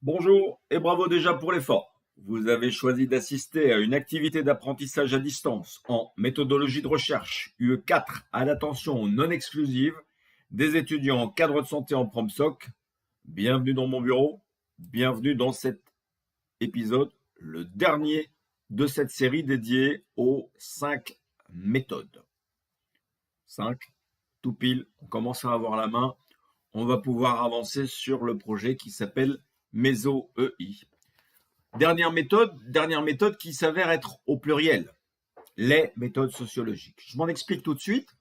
Bonjour et bravo déjà pour l'effort. Vous avez choisi d'assister à une activité d'apprentissage à distance en méthodologie de recherche UE4 à l'attention non exclusive des étudiants en cadre de santé en PromSoc. Bienvenue dans mon bureau, bienvenue dans cet épisode, le dernier de cette série dédiée aux 5 méthodes. 5, tout pile, on commence à avoir la main, on va pouvoir avancer sur le projet qui s'appelle Méso-EI. Dernière méthode qui s'avère être au pluriel, les méthodes sociologiques. Je m'en explique tout de suite.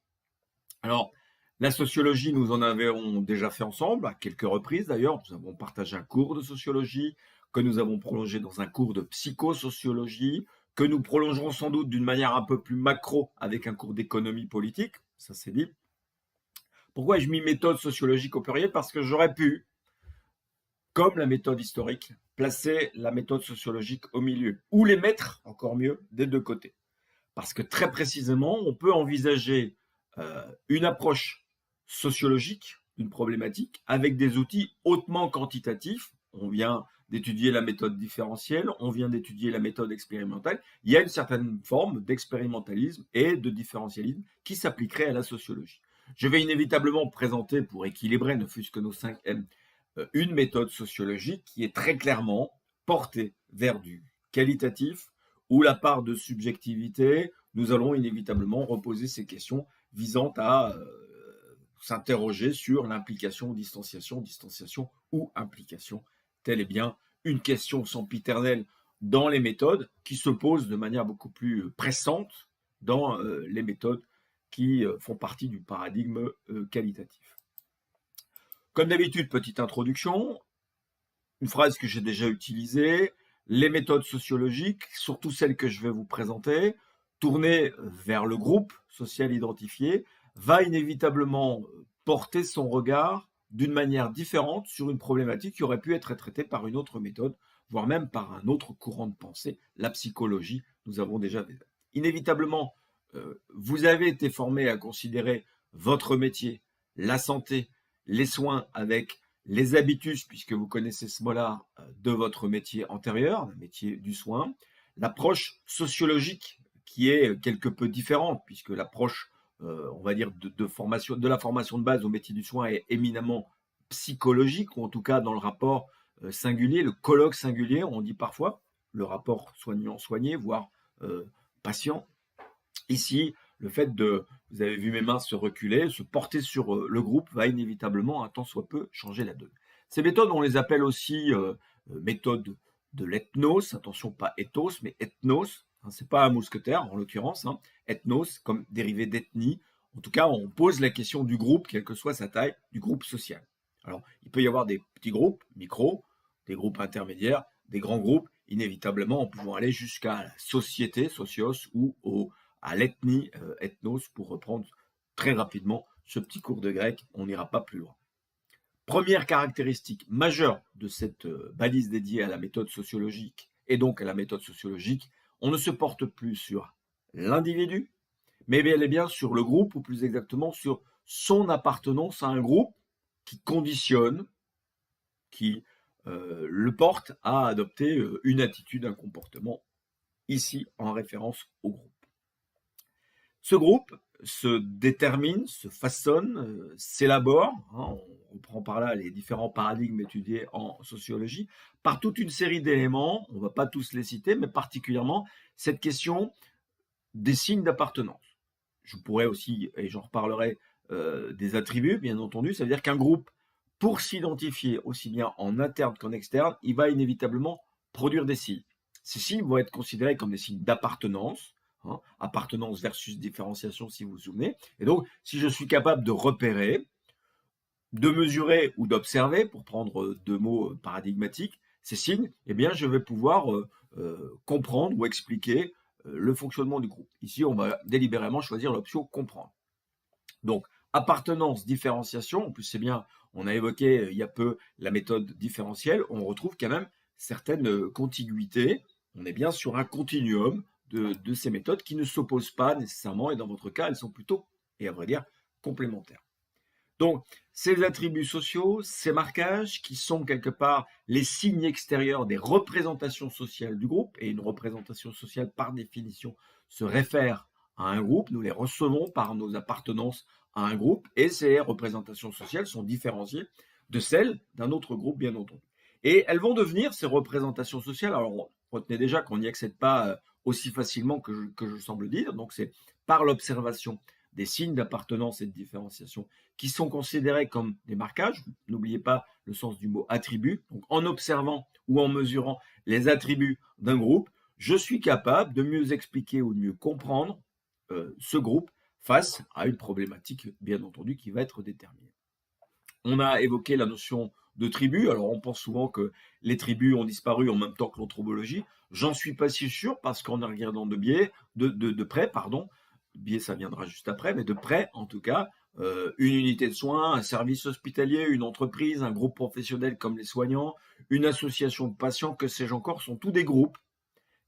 Alors, la sociologie, nous en avons déjà fait ensemble, à quelques reprises d'ailleurs. Nous avons partagé un cours de sociologie, que nous avons prolongé dans un cours de psychosociologie, que nous prolongerons sans doute d'une manière un peu plus macro avec un cours d'économie politique, ça c'est dit. Pourquoi ai-je mis méthode sociologique au pluriel? Parce que j'aurais pu, comme la méthode historique, placer la méthode sociologique au milieu, ou les mettre, encore mieux, des deux côtés. Parce que très précisément, on peut envisager une approche sociologique d'une problématique avec des outils hautement quantitatifs. On vient d'étudier la méthode différentielle, on vient d'étudier la méthode expérimentale. Il y a une certaine forme d'expérimentalisme et de différentialisme qui s'appliquerait à la sociologie. Je vais inévitablement présenter, pour équilibrer, ne fût-ce que nos 5 M, une méthode sociologique qui est très clairement portée vers du qualitatif, où la part de subjectivité, nous allons inévitablement reposer ces questions visant à s'interroger sur l'implication, distanciation ou implication. Telle est bien une question sempiternelle dans les méthodes qui se pose de manière beaucoup plus pressante dans les méthodes qui font partie du paradigme qualitatif. Comme d'habitude, petite introduction, une phrase que j'ai déjà utilisée, les méthodes sociologiques, surtout celles que je vais vous présenter, tournées vers le groupe social identifié, va inévitablement porter son regard d'une manière différente sur une problématique qui aurait pu être traitée par une autre méthode, voire même par un autre courant de pensée, la psychologie. Nous avons déjà vu. Inévitablement, vous avez été formé à considérer votre métier, la santé, les soins avec les habitus, puisque vous connaissez ce mot-là, de votre métier antérieur, le métier du soin, l'approche sociologique qui est quelque peu différente, puisque l'approche, on va dire, de la formation de base au métier du soin est éminemment psychologique, ou en tout cas dans le rapport singulier, le colloque singulier, on dit parfois, le rapport soignant-soigné, voire patient. Ici, le fait de, vous avez vu mes mains se reculer, se porter sur le groupe va inévitablement, un tant soit peu, changer la donne. Ces méthodes, on les appelle aussi méthodes de l'ethnos, attention pas ethos, mais ethnos, hein, c'est pas un mousquetaire en l'occurrence, hein, ethnos comme dérivé d'ethnie. En tout cas, on pose la question du groupe, quelle que soit sa taille, du groupe social. Alors, il peut y avoir des petits groupes, micros, des groupes intermédiaires, des grands groupes, inévitablement en pouvant aller jusqu'à la société, socios, ou à l'ethnie, ethnos, pour reprendre très rapidement ce petit cours de grec, on n'ira pas plus loin. Première caractéristique majeure de cette balise dédiée à la méthode sociologique, et donc à la méthode sociologique, on ne se porte plus sur l'individu, mais bel et bien sur le groupe, ou plus exactement sur son appartenance à un groupe qui conditionne, qui le porte à adopter une attitude, un comportement, ici en référence au groupe. Ce groupe se détermine, se façonne, s'élabore, hein, on reprend par là les différents paradigmes étudiés en sociologie, par toute une série d'éléments, on ne va pas tous les citer, mais particulièrement cette question des signes d'appartenance. Je pourrais aussi, et j'en reparlerai, des attributs, bien entendu, ça veut dire qu'un groupe, pour s'identifier aussi bien en interne qu'en externe, il va inévitablement produire des signes. Ces signes vont être considérés comme des signes d'appartenance, hein, appartenance versus différenciation si vous vous souvenez. Et donc, si je suis capable de repérer, de mesurer ou d'observer, pour prendre deux mots paradigmatiques, ces signes, eh bien, je vais pouvoir comprendre ou expliquer le fonctionnement du groupe. Ici, on va délibérément choisir l'option comprendre. Donc, appartenance, différenciation, en plus c'est bien, on a évoqué il y a peu la méthode différentielle, on retrouve quand même certaines contiguïtés, on est bien sur un continuum de ces méthodes qui ne s'opposent pas nécessairement, et dans votre cas, elles sont plutôt, et à vrai dire, complémentaires. Donc, ces attributs sociaux, ces marquages qui sont quelque part les signes extérieurs des représentations sociales du groupe, et une représentation sociale par définition se réfère à un groupe, nous les recevons par nos appartenances à un groupe, et ces représentations sociales sont différenciées de celles d'un autre groupe, bien entendu. Et elles vont devenir, ces représentations sociales, alors retenez déjà qu'on n'y accède pas aussi facilement que je semble dire, donc c'est par l'observation des signes d'appartenance et de différenciation qui sont considérés comme des marquages. N'oubliez pas le sens du mot attribut. Donc, en observant ou en mesurant les attributs d'un groupe, je suis capable de mieux expliquer ou de mieux comprendre ce groupe face à une problématique, bien entendu, qui va être déterminée. On a évoqué la notion de tribu. Alors, on pense souvent que les tribus ont disparu en même temps que l'anthropologie. J'en suis pas si sûr parce qu'en regardant de près, biais ça viendra juste après, mais de près en tout cas, une unité de soins, un service hospitalier, une entreprise, un groupe professionnel comme les soignants, une association de patients, que sais-je encore, sont tous des groupes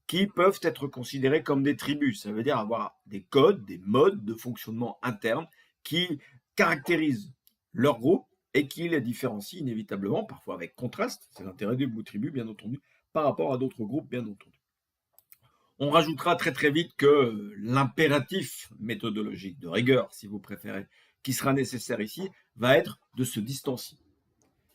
qui peuvent être considérés comme des tribus. Ça veut dire avoir des codes, des modes de fonctionnement internes qui caractérisent leur groupe et qui les différencient inévitablement, parfois avec contraste, c'est l'intérêt du mot tribu bien entendu, par rapport à d'autres groupes bien entendu. On rajoutera très très vite que l'impératif méthodologique de rigueur, si vous préférez, qui sera nécessaire ici, va être de se distancier.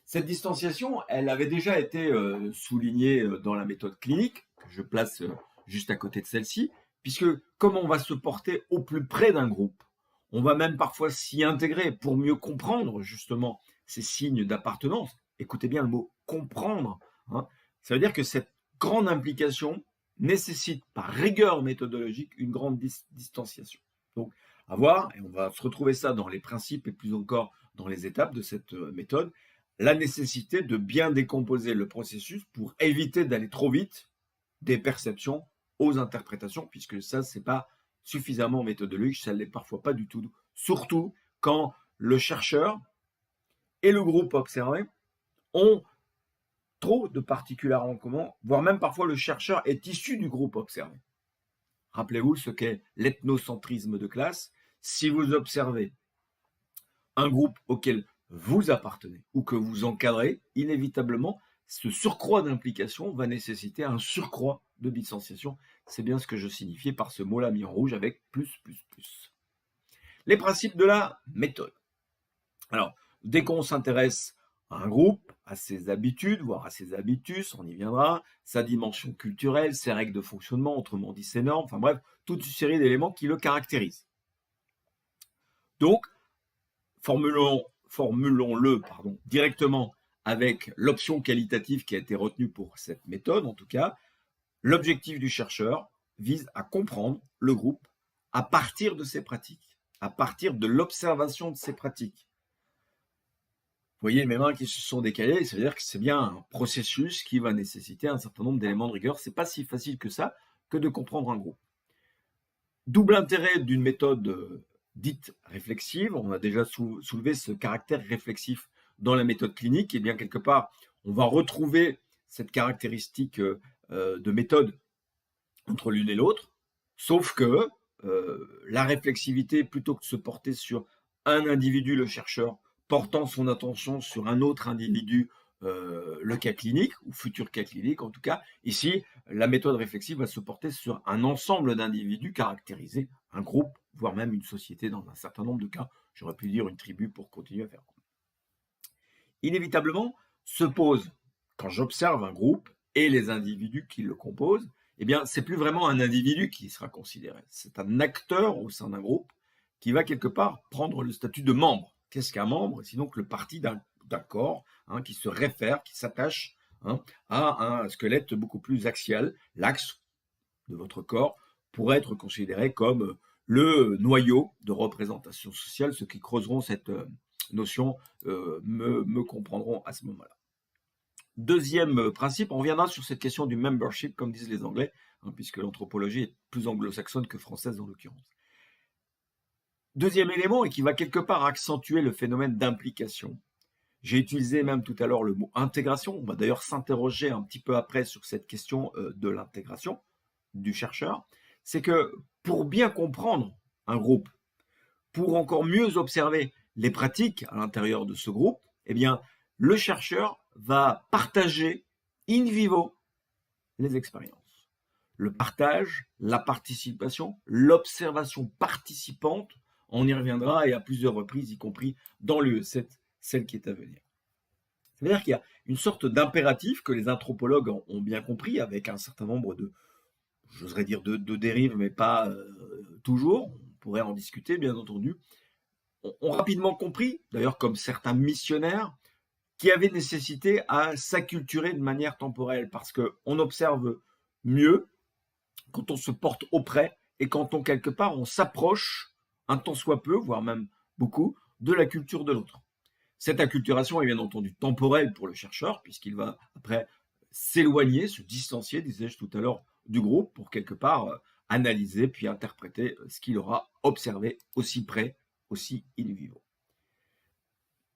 Cette distanciation, elle avait déjà été soulignée dans la méthode clinique, que je place juste à côté de celle-ci, puisque comme on va se porter au plus près d'un groupe, on va même parfois s'y intégrer pour mieux comprendre justement ces signes d'appartenance. Écoutez bien le mot comprendre. Ça veut dire que cette grande implication nécessite par rigueur méthodologique une grande distanciation. Donc, à voir, et on va se retrouver ça dans les principes et plus encore dans les étapes de cette méthode, la nécessité de bien décomposer le processus pour éviter d'aller trop vite des perceptions aux interprétations, puisque ça, c'est pas suffisamment méthodologique, ça ne l'est parfois pas du tout, surtout quand le chercheur et le groupe observé ont trop de particularités en commun, voire même parfois le chercheur est issu du groupe observé. Rappelez-vous ce qu'est l'ethnocentrisme de classe. Si vous observez un groupe auquel vous appartenez ou que vous encadrez, inévitablement, ce surcroît d'implication va nécessiter un surcroît de distanciation. C'est bien ce que je signifiais par ce mot-là mis en rouge avec plus. Les principes de la méthode. Alors, dès qu'on s'intéresse à un groupe, à ses habitudes, voire à ses habitus, on y viendra, sa dimension culturelle, ses règles de fonctionnement, autrement dit ses normes, enfin bref, toute une série d'éléments qui le caractérisent. Donc, formulons-le directement avec l'option qualitative qui a été retenue pour cette méthode, en tout cas. L'objectif du chercheur vise à comprendre le groupe à partir de ses pratiques, à partir de l'observation de ses pratiques. Vous voyez mes mains qui se sont décalées, ça veut dire que c'est bien un processus qui va nécessiter un certain nombre d'éléments de rigueur. C'est pas si facile que ça que de comprendre un groupe. Double intérêt d'une méthode dite réflexive. On a déjà soulevé ce caractère réflexif dans la méthode clinique. Et bien quelque part, on va retrouver cette caractéristique de méthode entre l'une et l'autre, sauf que la réflexivité, plutôt que de se porter sur un individu, le chercheur, portant son attention sur un autre individu, le cas clinique, ou futur cas clinique en tout cas, ici, la méthode réflexive va se porter sur un ensemble d'individus caractérisés, un groupe, voire même une société dans un certain nombre de cas. J'aurais pu dire une tribu pour continuer à faire. Inévitablement, se pose, quand j'observe un groupe et les individus qui le composent, eh bien, c'est plus vraiment un individu qui sera considéré. C'est un acteur au sein d'un groupe qui va quelque part prendre le statut de membre. Qu'est-ce qu'un membre? Sinon que le parti d'un corps qui se réfère, qui s'attache à un squelette beaucoup plus axial. L'axe de votre corps pourrait être considéré comme le noyau de représentation sociale. Ceux qui creuseront cette notion me comprendront à ce moment-là. Deuxième principe, on reviendra sur cette question du membership, comme disent les Anglais, puisque l'anthropologie est plus anglo-saxonne que française en l'occurrence. Deuxième élément, et qui va quelque part accentuer le phénomène d'implication. J'ai utilisé même tout à l'heure le mot intégration. On va d'ailleurs s'interroger un petit peu après sur cette question de l'intégration du chercheur. C'est que pour bien comprendre un groupe, pour encore mieux observer les pratiques à l'intérieur de ce groupe, eh bien, le chercheur va partager in vivo les expériences. Le partage, la participation, l'observation participante, on y reviendra et à plusieurs reprises, y compris dans l'UE7, celle qui est à venir. C'est-à-dire qu'il y a une sorte d'impératif que les anthropologues ont bien compris avec un certain nombre de, j'oserais dire de dérives, mais pas toujours, on pourrait en discuter bien entendu, ont rapidement compris, d'ailleurs comme certains missionnaires, qui avaient nécessité à s'acculturer de manière temporelle, parce qu'on observe mieux quand on se porte auprès et quand on, quelque part, on s'approche un tant soit peu, voire même beaucoup, de la culture de l'autre. Cette acculturation est bien entendu temporelle pour le chercheur, puisqu'il va après s'éloigner, se distancier, disais-je tout à l'heure, du groupe pour quelque part analyser puis interpréter ce qu'il aura observé aussi près, aussi in vivo.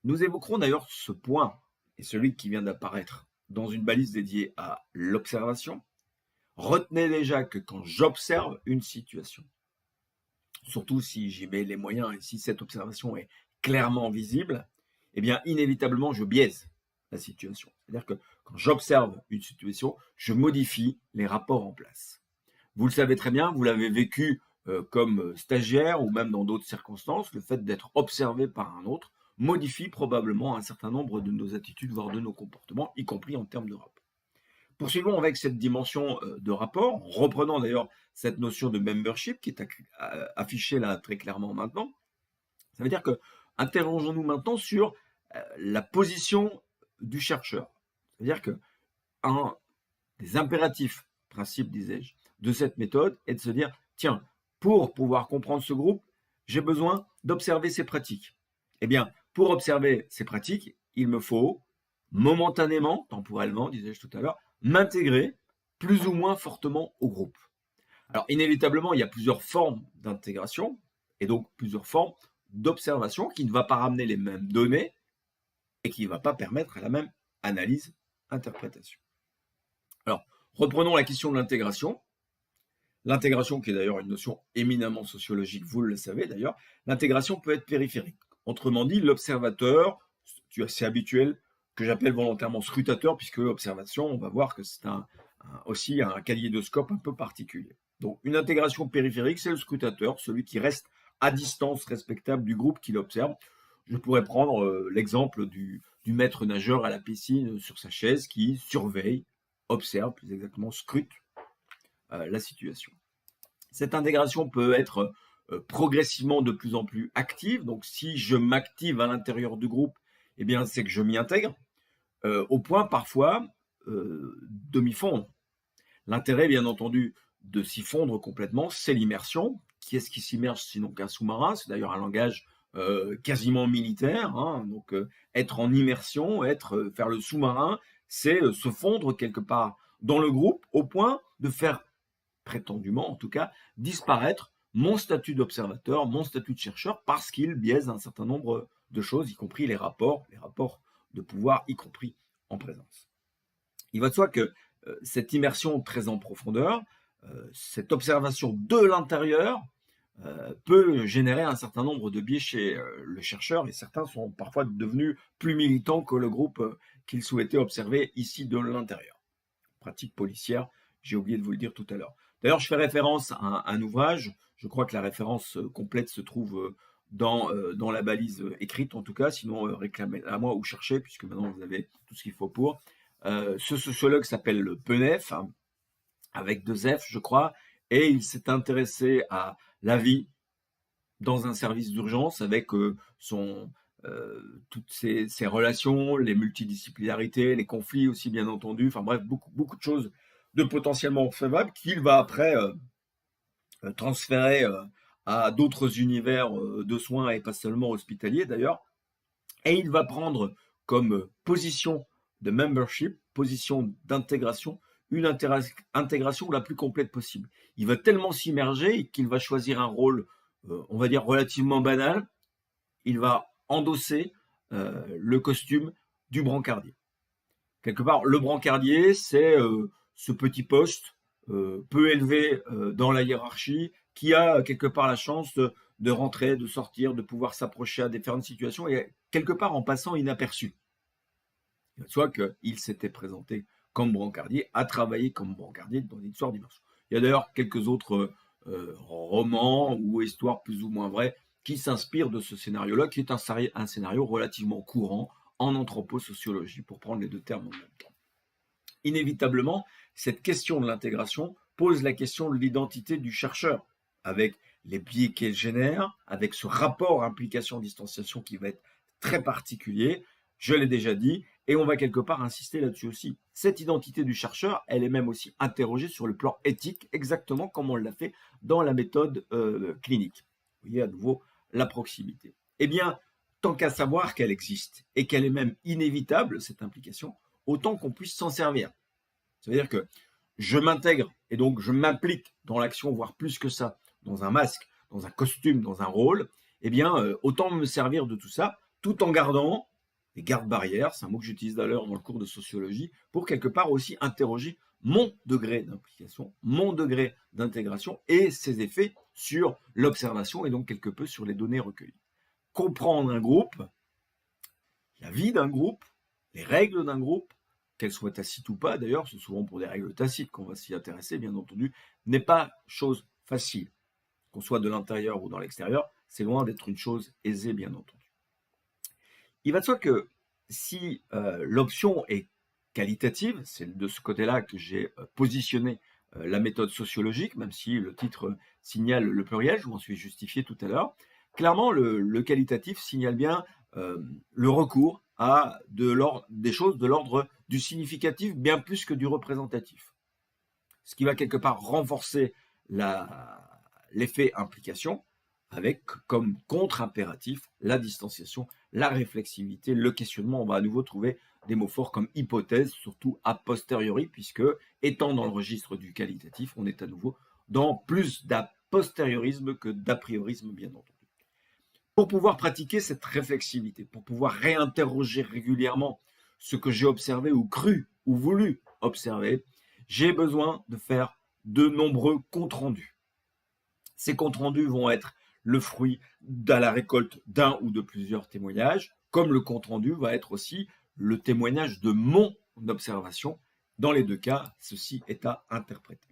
Nous évoquerons d'ailleurs ce point, et celui qui vient d'apparaître dans une balise dédiée à l'observation. Retenez déjà que quand j'observe une situation, surtout si j'y mets les moyens et si cette observation est clairement visible, eh bien inévitablement je biaise la situation. C'est-à-dire que quand j'observe une situation, je modifie les rapports en place. Vous le savez très bien, vous l'avez vécu comme stagiaire ou même dans d'autres circonstances, le fait d'être observé par un autre modifie probablement un certain nombre de nos attitudes, voire de nos comportements, y compris en termes de rapport. Poursuivons avec cette dimension de rapport, en reprenant d'ailleurs cette notion de membership qui est affichée là très clairement maintenant. Ça veut dire que interrogeons-nous maintenant sur la position du chercheur. C'est-à-dire que un des impératifs, principe disais-je, de cette méthode est de se dire, tiens, pour pouvoir comprendre ce groupe, j'ai besoin d'observer ses pratiques. Eh bien, pour observer ces pratiques, il me faut momentanément, temporellement, disais-je tout à l'heure, m'intégrer plus ou moins fortement au groupe. Alors, inévitablement, il y a plusieurs formes d'intégration et donc plusieurs formes d'observation qui ne va pas ramener les mêmes données et qui ne va pas permettre à la même analyse, interprétation. Alors, reprenons la question de l'intégration. L'intégration, qui est d'ailleurs une notion éminemment sociologique, vous le savez d'ailleurs, l'intégration peut être périphérique. Autrement dit, l'observateur, c'est assez habituel, que j'appelle volontairement scrutateur, puisque l'observation, on va voir que c'est aussi un kaléidoscope un peu particulier. Donc, une intégration périphérique, c'est le scrutateur, celui qui reste à distance respectable du groupe qui l'observe. Je pourrais prendre l'exemple du maître nageur à la piscine sur sa chaise qui surveille, observe, plus exactement scrute la situation. Cette intégration peut être progressivement de plus en plus active. Donc, si je m'active à l'intérieur du groupe, eh bien, c'est que je m'y intègre, au point parfois de m'y fondre. L'intérêt, bien entendu, de s'y fondre complètement, c'est l'immersion. Qui est-ce qui s'immerge sinon qu'un sous-marin? C'est d'ailleurs un langage quasiment militaire. Hein. Donc, être en immersion, faire le sous-marin, c'est se fondre quelque part dans le groupe, au point de faire, prétendument en tout cas, disparaître mon statut d'observateur, mon statut de chercheur, parce qu'il biaise un certain nombre de choses, y compris les rapports de pouvoir, y compris en présence. Il va de soi que cette immersion très en profondeur, cette observation de l'intérieur, peut générer un certain nombre de biais chez le chercheur, et certains sont parfois devenus plus militants que le groupe qu'ils souhaitaient observer ici de l'intérieur. Pratique policière, j'ai oublié de vous le dire tout à l'heure. D'ailleurs, je fais référence à un ouvrage, je crois que la référence complète se trouve dans la balise écrite en tout cas, sinon réclamez-la à moi ou cherchez, puisque maintenant vous avez tout ce qu'il faut pour. Ce sociologue s'appelle Penef, hein, avec 2 F je crois, et il s'est intéressé à la vie dans un service d'urgence avec toutes ces relations, les multidisciplinarités, les conflits aussi bien entendu, enfin bref, beaucoup de choses de potentiellement observables qu'il va après transférer à d'autres univers de soins et pas seulement hospitaliers d'ailleurs, et il va prendre comme position de membership, position d'intégration, une intégration la plus complète possible. Il va tellement s'immerger qu'il va choisir un rôle, on va dire, relativement banal. Il va endosser le costume du brancardier. Quelque part, le brancardier, c'est ce petit poste peu élevé dans la hiérarchie qui a quelque part la chance de rentrer, de sortir, de pouvoir s'approcher à différentes situations et quelque part en passant inaperçu. Soit qu'il s'était présenté comme brancardier, a travaillé comme brancardier dans l'histoire d'Immersion. Il y a d'ailleurs quelques autres romans ou histoires plus ou moins vraies qui s'inspirent de ce scénario-là, qui est un scénario relativement courant en anthroposociologie, pour prendre les deux termes en même temps. Inévitablement, cette question de l'intégration pose la question de l'identité du chercheur, avec les biais qu'elle génère, avec ce rapport implication-distanciation qui va être très particulier, je l'ai déjà dit, et on va quelque part insister là-dessus aussi. Cette identité du chercheur, elle est même aussi interrogée sur le plan éthique, exactement comme on l'a fait dans la méthode clinique. Vous voyez à nouveau la proximité. Eh bien, tant qu'à savoir qu'elle existe et qu'elle est même inévitable, cette implication, autant qu'on puisse s'en servir. Ça veut dire que je m'intègre et donc je m'implique dans l'action, voire plus que ça, dans un masque, dans un costume, dans un rôle, eh bien, autant me servir de tout ça, tout en gardant les gardes-barrières, c'est un mot que j'utilise d'ailleurs dans le cours de sociologie, pour quelque part aussi interroger mon degré d'implication, mon degré d'intégration et ses effets sur l'observation et donc quelque peu sur les données recueillies. Comprendre un groupe, la vie d'un groupe, les règles d'un groupe, qu'elles soient tacites ou pas, d'ailleurs, c'est souvent pour des règles tacites qu'on va s'y intéresser, bien entendu, n'est pas chose facile. Qu'on soit de l'intérieur ou dans l'extérieur, c'est loin d'être une chose aisée, bien entendu. Il va de soi que si l'option est qualitative, c'est de ce côté-là que j'ai positionné la méthode sociologique, même si le titre signale le pluriel, je m'en suis justifié tout à l'heure. Clairement, le qualitatif signale bien le recours à des choses de l'ordre du significatif bien plus que du représentatif. Ce qui va quelque part renforcer l'effet implication avec comme contre-impératif la distanciation, la réflexivité, le questionnement. On va à nouveau trouver des mots forts comme hypothèse, surtout a posteriori, puisque étant dans le registre du qualitatif, on est à nouveau dans plus d'a postériorisme que d'a priorisme, bien entendu. Pour pouvoir pratiquer cette réflexivité, pour pouvoir réinterroger régulièrement ce que j'ai observé ou cru ou voulu observer, j'ai besoin de faire de nombreux comptes rendus. Ces comptes rendus vont être le fruit de la récolte d'un ou de plusieurs témoignages, comme le compte rendu va être aussi le témoignage de mon observation. Dans les deux cas, ceci est à interpréter.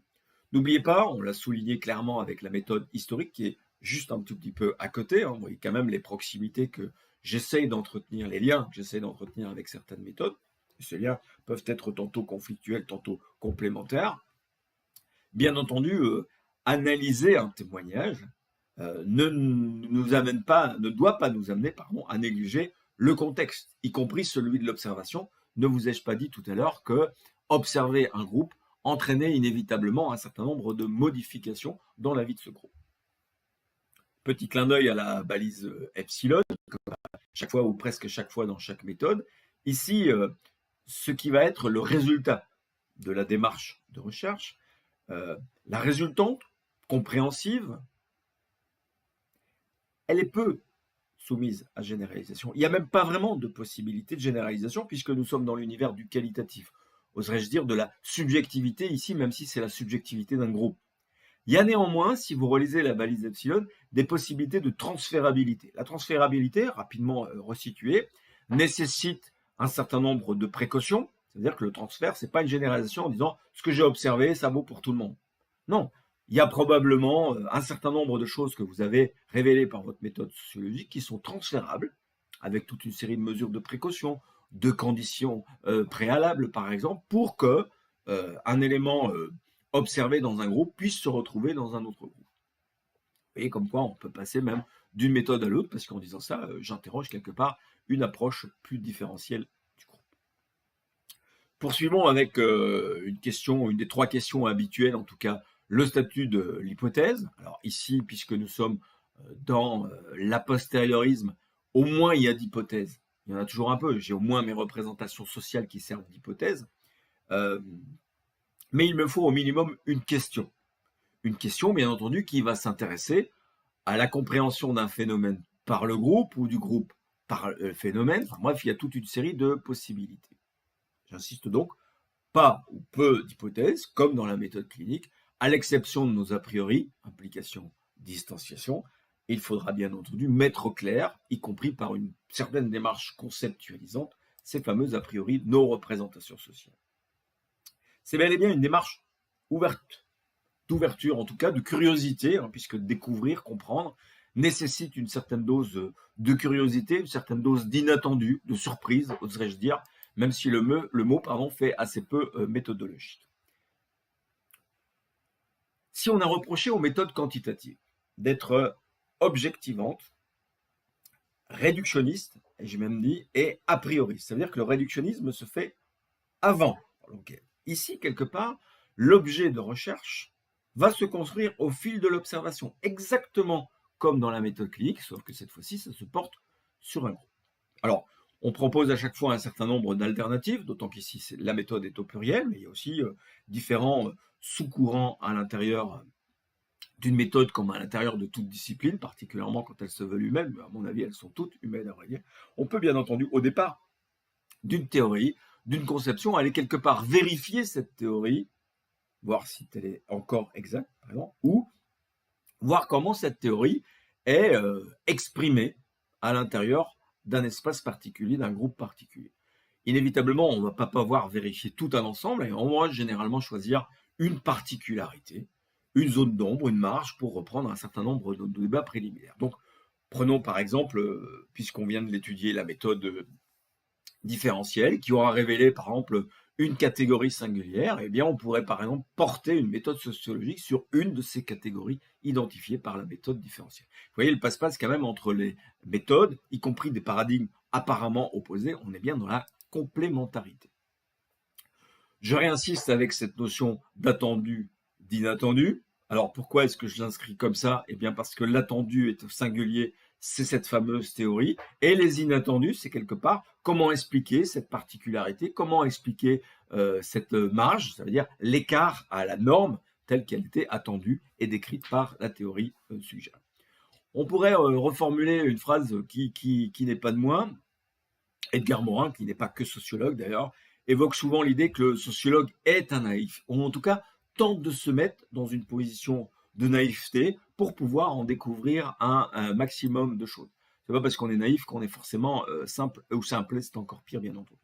N'oubliez pas, on l'a souligné clairement avec la méthode historique qui est juste un tout petit peu à côté. Vous voyez quand même les proximités que j'essaye d'entretenir, les liens que j'essaye d'entretenir avec certaines méthodes. Et ces liens peuvent être tantôt conflictuels, tantôt complémentaires. Bien entendu, analyser un témoignage ne doit pas nous amener à négliger le contexte, y compris celui de l'observation. Ne vous ai-je pas dit tout à l'heure que observer un groupe entraînait inévitablement un certain nombre de modifications dans la vie de ce groupe. Petit clin d'œil à la balise epsilon, chaque fois ou presque chaque fois dans chaque méthode. Ici, ce qui va être le résultat de la démarche de recherche, la résultante compréhensive, elle est peu soumise à généralisation. Il n'y a même pas vraiment de possibilité de généralisation puisque nous sommes dans l'univers du qualitatif. Oserais-je dire de la subjectivité ici, même si c'est la subjectivité d'un groupe. Il y a néanmoins, si vous relisez la balise epsilon, des possibilités de transférabilité. La transférabilité, rapidement resituée, nécessite un certain nombre de précautions. C'est-à-dire que le transfert, ce n'est pas une généralisation en disant « ce que j'ai observé, ça vaut pour tout le monde ». Non, il y a probablement un certain nombre de choses que vous avez révélées par votre méthode sociologique qui sont transférables, avec toute une série de mesures de précaution, de conditions préalables, par exemple, pour que un élément observé dans un groupe puisse se retrouver dans un autre groupe. Et comme quoi on peut passer même d'une méthode à l'autre, parce qu'en disant ça, j'interroge quelque part une approche plus différentielle du groupe. Poursuivons avec une des trois questions habituelles, en tout cas, le statut de l'hypothèse. Alors ici, puisque nous sommes dans l'apostériorisme, au moins il y a d'hypothèses. Il y en a toujours un peu. J'ai au moins mes représentations sociales qui servent d'hypothèse. Mais il me faut au minimum une question. Une question, bien entendu, qui va s'intéresser à la compréhension d'un phénomène par le groupe ou du groupe par le phénomène. Enfin, bref, il y a toute une série de possibilités. J'insiste donc, pas ou peu d'hypothèses, comme dans la méthode clinique, à l'exception de nos a priori, implication, distanciation, il faudra bien entendu mettre au clair, y compris par une certaine démarche conceptualisante, ces fameuses a priori nos représentations sociales. C'est bel et bien une démarche ouverte, d'ouverture en tout cas, de curiosité, hein, puisque découvrir, comprendre, nécessite une certaine dose de curiosité, une certaine dose d'inattendu, de surprise, oserais-je dire, même si le mot fait assez peu méthodologique. Si on a reproché aux méthodes quantitatives d'être objectivantes, réductionnistes, et j'ai même dit, et a priori, ça veut dire que le réductionnisme se fait avant. Donc, ici, quelque part, l'objet de recherche va se construire au fil de l'observation, exactement comme dans la méthode clinique, sauf que cette fois-ci, ça se porte sur un groupe. Alors, on propose à chaque fois un certain nombre d'alternatives, d'autant qu'ici, la méthode est au pluriel, mais il y a aussi différents sous-courants à l'intérieur d'une méthode comme à l'intérieur de toute discipline, particulièrement quand elles se veulent humaines, mais à mon avis, elles sont toutes humaines à vrai dire. On peut bien entendu, au départ d'une théorie, d'une conception, aller quelque part vérifier cette théorie, voir si elle est encore exacte, par exemple, ou voir comment cette théorie est exprimée à l'intérieur d'un espace particulier, d'un groupe particulier. Inévitablement, on ne va pas pouvoir vérifier tout un ensemble, et on va généralement choisir une particularité, une zone d'ombre, une marge, pour reprendre un certain nombre de débats préliminaires. Donc, prenons par exemple, puisqu'on vient de l'étudier, la méthode différentielle, qui aura révélé par exemple une catégorie singulière, eh bien on pourrait par exemple porter une méthode sociologique sur une de ces catégories identifiées par la méthode différentielle. Vous voyez le passe-passe quand même entre les méthodes, y compris des paradigmes apparemment opposés, on est bien dans la complémentarité. Je réinsiste avec cette notion d'attendu, d'inattendu. Alors pourquoi est-ce que je l'inscris comme ça? Eh bien parce que l'attendu est au singulier, c'est cette fameuse théorie, et les inattendus, c'est quelque part comment expliquer cette particularité, comment expliquer cette marge, ça veut dire l'écart à la norme telle qu'elle était attendue et décrite par la théorie suggérée. On pourrait reformuler une phrase qui n'est pas de moi. Edgar Morin, qui n'est pas que sociologue d'ailleurs, évoque souvent l'idée que le sociologue est un naïf, ou en tout cas tente de se mettre dans une position de naïveté pour pouvoir en découvrir un maximum de choses. C'est pas parce qu'on est naïf qu'on est forcément simple ou simple, c'est encore pire bien entendu.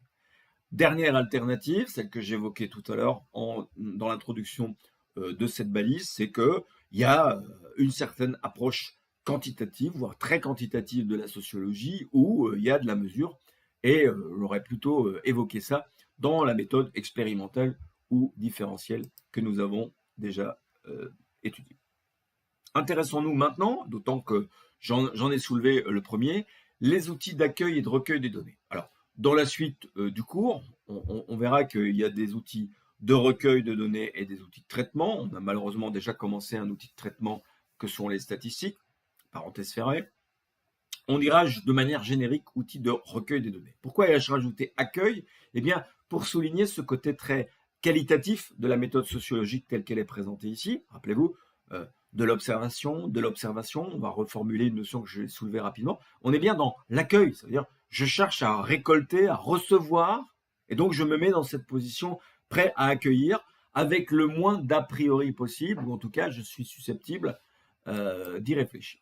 Dernière alternative, celle que j'évoquais tout à l'heure dans l'introduction de cette balise, c'est qu'il y a une certaine approche quantitative, voire très quantitative de la sociologie, où il y a de la mesure, et j'aurais plutôt évoqué ça dans la méthode expérimentale ou différentielle que nous avons déjà étudiée. Intéressons-nous maintenant, d'autant que j'en ai soulevé le premier, les outils d'accueil et de recueil des données. Alors, dans la suite du cours, on verra qu'il y a des outils de recueil de données et des outils de traitement. On a malheureusement déjà commencé un outil de traitement que sont les statistiques, parenthèse fermée. On dira de manière générique outil de recueil des données. Pourquoi ai-je rajouté accueil? Eh bien, pour souligner ce côté très qualitatif de la méthode sociologique telle qu'elle est présentée ici. Rappelez-vous, de l'observation, on va reformuler une notion que je vais soulever rapidement. On est bien dans l'accueil, c'est-à-dire je cherche à récolter, à recevoir, et donc je me mets dans cette position prêt à accueillir avec le moins d'a priori possible, ou en tout cas je suis susceptible d'y réfléchir.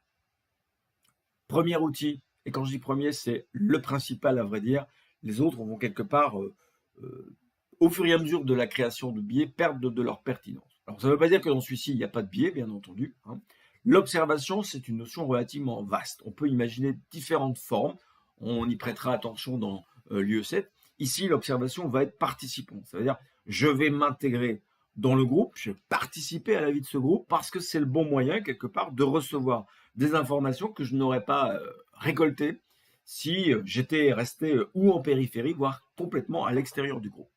Premier outil, et quand je dis premier, c'est le principal à vrai dire, les autres vont quelque part, au fur et à mesure de la création de biais, perdre de leur pertinence. Alors ça ne veut pas dire que dans celui-ci, il n'y a pas de biais, bien entendu. Hein. L'observation, c'est une notion relativement vaste. On peut imaginer différentes formes, on y prêtera attention dans l'UE7. Ici, l'observation va être participante, ça veut dire je vais m'intégrer dans le groupe, je vais participer à la vie de ce groupe parce que c'est le bon moyen, quelque part, de recevoir des informations que je n'aurais pas récoltées si j'étais resté ou en périphérie, voire complètement à l'extérieur du groupe.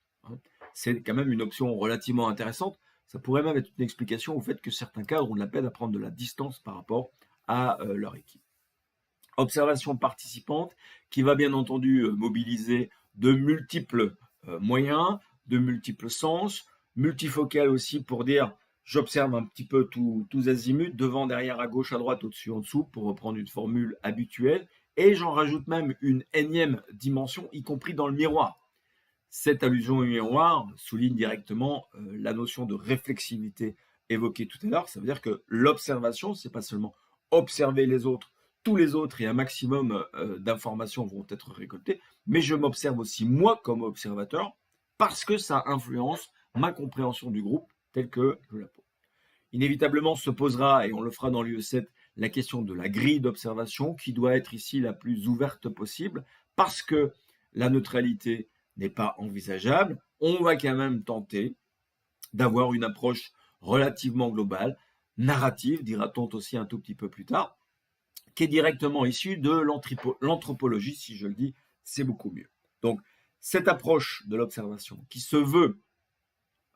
C'est quand même une option relativement intéressante. Ça pourrait même être une explication au fait que certains cadres ont de la peine à prendre de la distance par rapport à leur équipe. Observation participante qui va bien entendu mobiliser de multiples moyens, de multiples sens, multifocale aussi pour dire j'observe un petit peu tous azimuts, devant, derrière, à gauche, à droite, au-dessus, en dessous, pour reprendre une formule habituelle, et j'en rajoute même une énième dimension, y compris dans le miroir. Cette allusion au miroir souligne directement la notion de réflexivité évoquée tout à l'heure, ça veut dire que l'observation, c'est pas seulement observer les autres, tous les autres, et un maximum d'informations vont être récoltées, mais je m'observe aussi moi comme observateur, parce que ça influence ma compréhension du groupe tel que je la pose. Inévitablement se posera, et on le fera dans l'UE7, la question de la grille d'observation qui doit être ici la plus ouverte possible parce que la neutralité n'est pas envisageable. On va quand même tenter d'avoir une approche relativement globale, narrative, dira-t-on aussi un tout petit peu plus tard, qui est directement issue de l'anthropologie, si je le dis, c'est beaucoup mieux. Donc, cette approche de l'observation qui se veut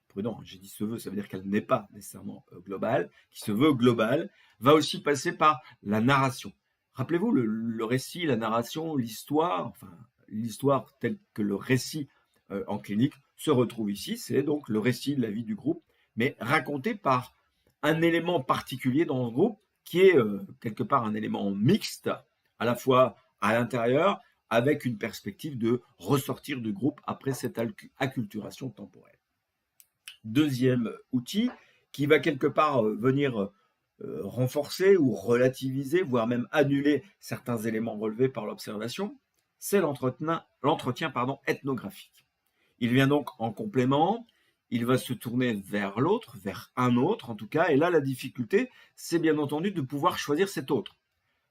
prudent, j'ai dit se veut, ça veut dire qu'elle n'est pas nécessairement globale, qui se veut globale, va aussi passer par la narration. Rappelez-vous, le récit, la narration, l'histoire, enfin l'histoire telle que le récit en clinique se retrouve ici, c'est donc le récit de la vie du groupe, mais raconté par un élément particulier dans le groupe qui est quelque part un élément mixte, à la fois à l'intérieur, avec une perspective de ressortir du groupe après cette acculturation temporelle. Deuxième outil qui va quelque part venir renforcer ou relativiser, voire même annuler certains éléments relevés par l'observation, c'est l'entretien ethnographique. Il vient donc en complément, il va se tourner vers l'autre, vers un autre en tout cas, et là la difficulté, c'est bien entendu de pouvoir choisir cet autre.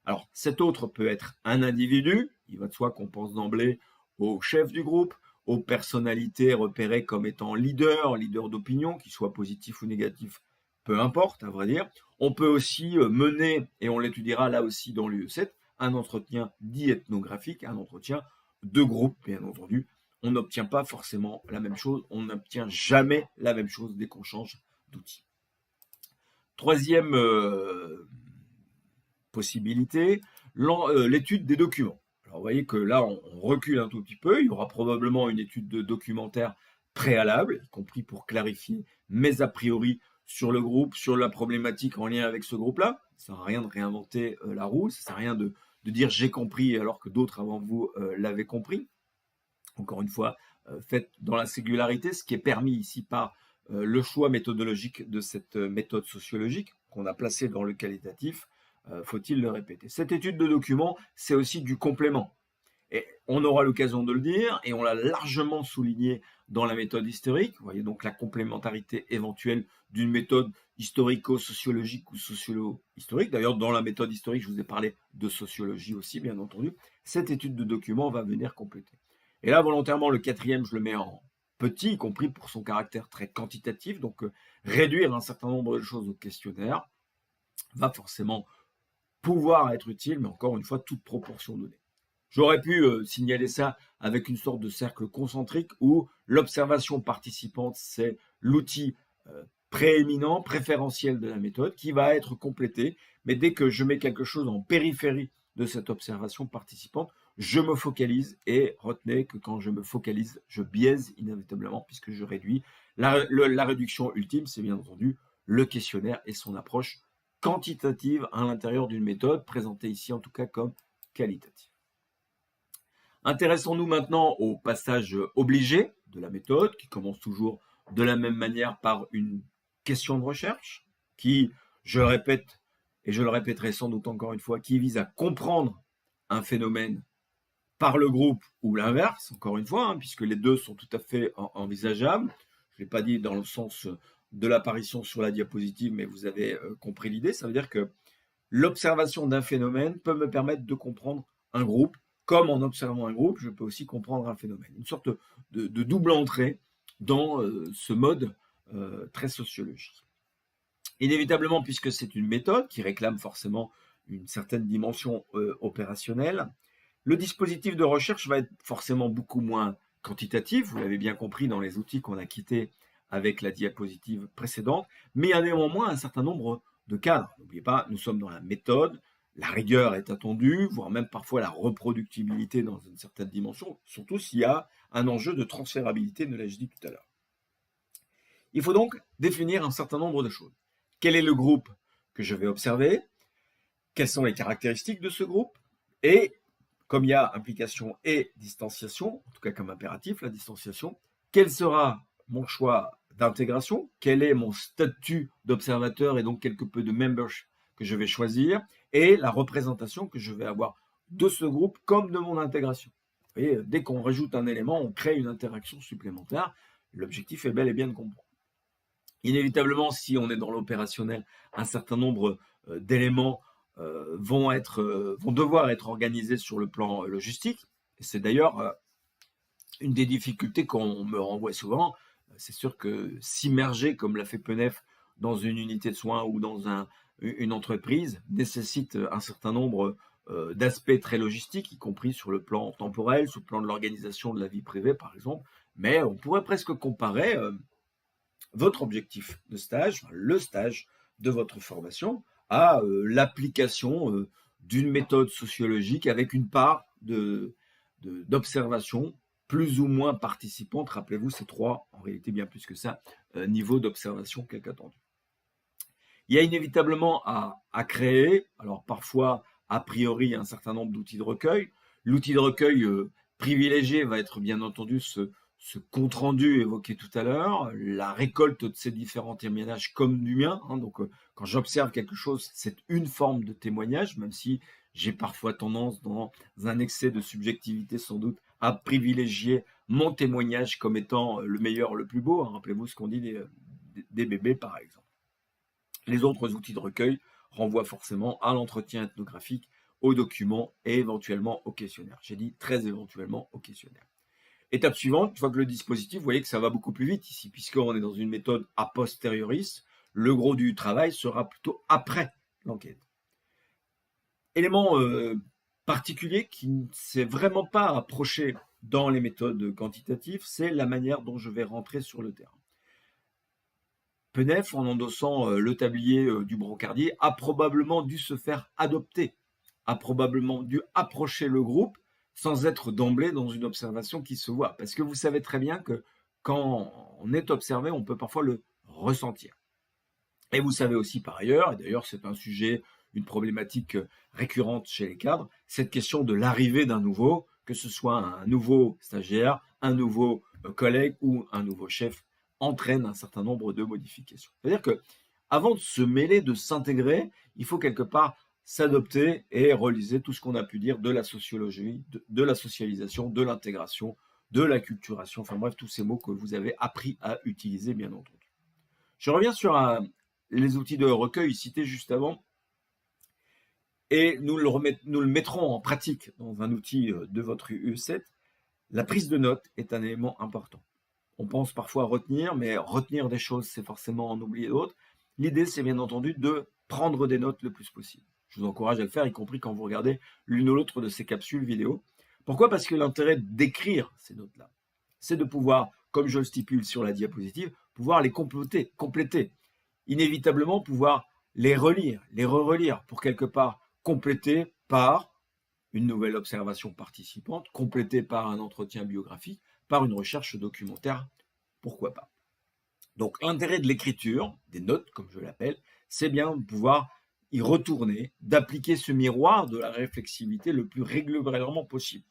Alors cet autre peut être un individu, il va de soi qu'on pense d'emblée au chef du groupe, aux personnalités repérées comme étant leader d'opinion, qu'ils soient positifs ou négatifs, peu importe, à vrai dire. On peut aussi mener, et on l'étudiera là aussi dans l'UE7, un entretien dit ethnographique, un entretien de groupe, bien entendu. On n'obtient pas forcément la même chose, on n'obtient jamais la même chose dès qu'on change d'outil. Troisième possibilité, l'étude des documents. Alors vous voyez que là, on recule un tout petit peu. Il y aura probablement une étude de documentaire préalable, y compris pour clarifier mes a priori sur le groupe, sur la problématique en lien avec ce groupe-là. Ça ne sert à rien de réinventer la roue, ça ne sert à rien de dire j'ai compris alors que d'autres avant vous l'avaient compris. Encore une fois, faites dans la singularité, ce qui est permis ici par le choix méthodologique de cette méthode sociologique qu'on a placée dans le qualitatif. Faut-il le répéter? Cette étude de documents, c'est aussi du complément. Et on aura l'occasion de le dire, et on l'a largement souligné dans la méthode historique. Vous voyez donc la complémentarité éventuelle d'une méthode historico-sociologique ou sociolo-historique. D'ailleurs, dans la méthode historique, je vous ai parlé de sociologie aussi, bien entendu. Cette étude de documents va venir compléter. Et là, volontairement, le quatrième, je le mets en petit, y compris pour son caractère très quantitatif. Donc, réduire un certain nombre de choses au questionnaire va forcément pouvoir être utile, mais encore une fois, toute proportion donnée. J'aurais pu signaler ça avec une sorte de cercle concentrique où l'observation participante, c'est l'outil prééminent, préférentiel de la méthode qui va être complété, mais dès que je mets quelque chose en périphérie de cette observation participante, je me focalise, et retenez que quand je me focalise, je biaise inévitablement puisque je réduis. La réduction ultime, c'est bien entendu le questionnaire et son approche quantitative à l'intérieur d'une méthode, présentée ici en tout cas comme qualitative. Intéressons-nous maintenant au passage obligé de la méthode, qui commence toujours de la même manière par une question de recherche, qui, je le répète, et je le répéterai sans doute encore une fois, qui vise à comprendre un phénomène par le groupe ou l'inverse, encore une fois, puisque les deux sont tout à fait envisageables. Je ne l'ai pas dit dans le sens de l'apparition sur la diapositive, mais vous avez compris l'idée. Ça veut dire que l'observation d'un phénomène peut me permettre de comprendre un groupe, comme en observant un groupe, je peux aussi comprendre un phénomène. Une sorte de double entrée dans ce mode très sociologique. Inévitablement, puisque c'est une méthode qui réclame forcément une certaine dimension opérationnelle, le dispositif de recherche va être forcément beaucoup moins quantitatif, vous l'avez bien compris dans les outils qu'on a quittés avec la diapositive précédente, mais il y a néanmoins un certain nombre de cadres. N'oubliez pas, nous sommes dans la méthode, la rigueur est attendue, voire même parfois la reproductibilité dans une certaine dimension, surtout s'il y a un enjeu de transférabilité, ne l'ai-je dit tout à l'heure. Il faut donc définir un certain nombre de choses. Quel est le groupe que je vais observer? Quelles sont les caractéristiques de ce groupe? Et comme il y a implication et distanciation, en tout cas comme impératif, la distanciation, quel sera mon choix d'intégration? Quel est mon statut d'observateur et donc quelque peu de membership que je vais choisir et la représentation que je vais avoir de ce groupe comme de mon intégration. Vous voyez, dès qu'on rajoute un élément, on crée une interaction supplémentaire. L'objectif est bel et bien de comprendre. Inévitablement, si on est dans l'opérationnel, un certain nombre d'éléments vont devoir être organisés sur le plan logistique. Et c'est d'ailleurs une des difficultés qu'on me renvoie souvent. C'est sûr que s'immerger, comme l'a fait Penef, dans une unité de soins ou dans une entreprise, nécessite un certain nombre d'aspects très logistiques, y compris sur le plan temporel, sur le plan de l'organisation de la vie privée, par exemple. Mais on pourrait presque comparer votre objectif de stage, le stage de votre formation, à l'application d'une méthode sociologique avec une part d'observation plus ou moins participante. Rappelez-vous, c'est 3, en réalité bien plus que ça, niveaux d'observation qu'attendu. Il y a inévitablement à créer, alors parfois a priori un certain nombre d'outils de recueil. L'outil de recueil privilégié va être bien entendu ce compte-rendu évoqué tout à l'heure, la récolte de ces différents témoignages comme du mien. Donc, quand j'observe quelque chose, c'est une forme de témoignage, même si j'ai parfois tendance, dans un excès de subjectivité sans doute, à privilégier mon témoignage comme étant le meilleur, le plus beau. Rappelez-vous ce qu'on dit des bébés, par exemple. Les autres outils de recueil renvoient forcément à l'entretien ethnographique, aux documents et éventuellement au questionnaire. J'ai dit très éventuellement au questionnaire. Étape suivante, une fois que le dispositif, vous voyez que ça va beaucoup plus vite ici, puisqu'on est dans une méthode a posterioris, le gros du travail sera plutôt après l'enquête. Élément particulier qui ne s'est vraiment pas approché dans les méthodes quantitatives, c'est la manière dont je vais rentrer sur le terrain. Penef, en endossant le tablier du brancardier, a probablement dû se faire adopter, a probablement dû approcher le groupe sans être d'emblée dans une observation qui se voit. Parce que vous savez très bien que quand on est observé, on peut parfois le ressentir. Et vous savez aussi par ailleurs, et d'ailleurs c'est un sujet, une problématique récurrente chez les cadres, cette question de l'arrivée d'un nouveau, que ce soit un nouveau stagiaire, un nouveau collègue ou un nouveau chef, entraîne un certain nombre de modifications. C'est-à-dire que avant de se mêler, de s'intégrer, il faut quelque part s'adopter et reliser tout ce qu'on a pu dire de la sociologie, de la socialisation, de l'intégration, de l'acculturation, enfin bref, tous ces mots que vous avez appris à utiliser, bien entendu. Je reviens sur les outils de recueil cités juste avant, et nous le mettrons en pratique dans un outil de votre UE7. La prise de notes est un élément important. On pense parfois retenir, mais retenir des choses, c'est forcément en oublier d'autres. L'idée, c'est bien entendu de prendre des notes le plus possible. Je vous encourage à le faire, y compris quand vous regardez l'une ou l'autre de ces capsules vidéo. Pourquoi ? Parce que l'intérêt d'écrire ces notes-là, c'est de pouvoir, comme je le stipule sur la diapositive, pouvoir les compléter. Inévitablement, pouvoir les relire, les re-relire, pour quelque part compléter par une nouvelle observation participante, complétée par un entretien biographique, par une recherche documentaire, pourquoi pas. Donc l'intérêt de l'écriture, des notes comme je l'appelle, c'est bien de pouvoir y retourner, d'appliquer ce miroir de la réflexivité le plus régulièrement possible.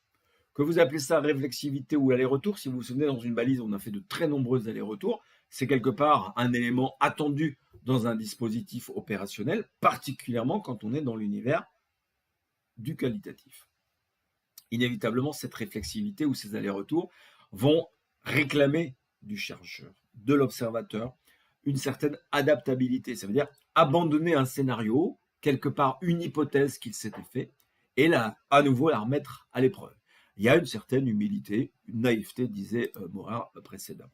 Que vous appelez ça réflexivité ou aller-retour, si vous vous souvenez, dans une balise, on a fait de très nombreux allers-retours, c'est quelque part un élément attendu dans un dispositif opérationnel, particulièrement quand on est dans l'univers du qualitatif. Inévitablement, cette réflexivité ou ces allers-retours vont réclamer du chercheur, de l'observateur, une certaine adaptabilité. Ça veut dire abandonner un scénario, quelque part une hypothèse qu'il s'était fait, et là, à nouveau, la remettre à l'épreuve. Il y a une certaine humilité, une naïveté, disait Morin précédemment.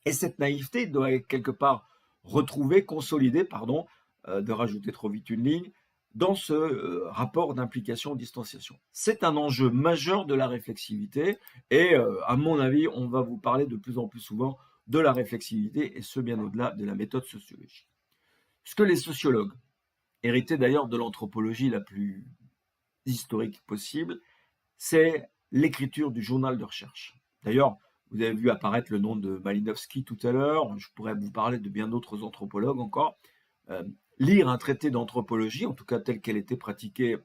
Et cette naïveté doit être quelque part retrouvée, consolidée, de rajouter trop vite une ligne, dans ce rapport d'implication-distanciation. C'est un enjeu majeur de la réflexivité et à mon avis, on va vous parler de plus en plus souvent de la réflexivité et ce bien au-delà de la méthode sociologique. Ce que les sociologues, hérités d'ailleurs de l'anthropologie la plus historique possible, c'est l'écriture du journal de recherche. D'ailleurs, vous avez vu apparaître le nom de Malinowski tout à l'heure, je pourrais vous parler de bien d'autres anthropologues encore. Lire un traité d'anthropologie, en tout cas tel qu'elle était pratiquée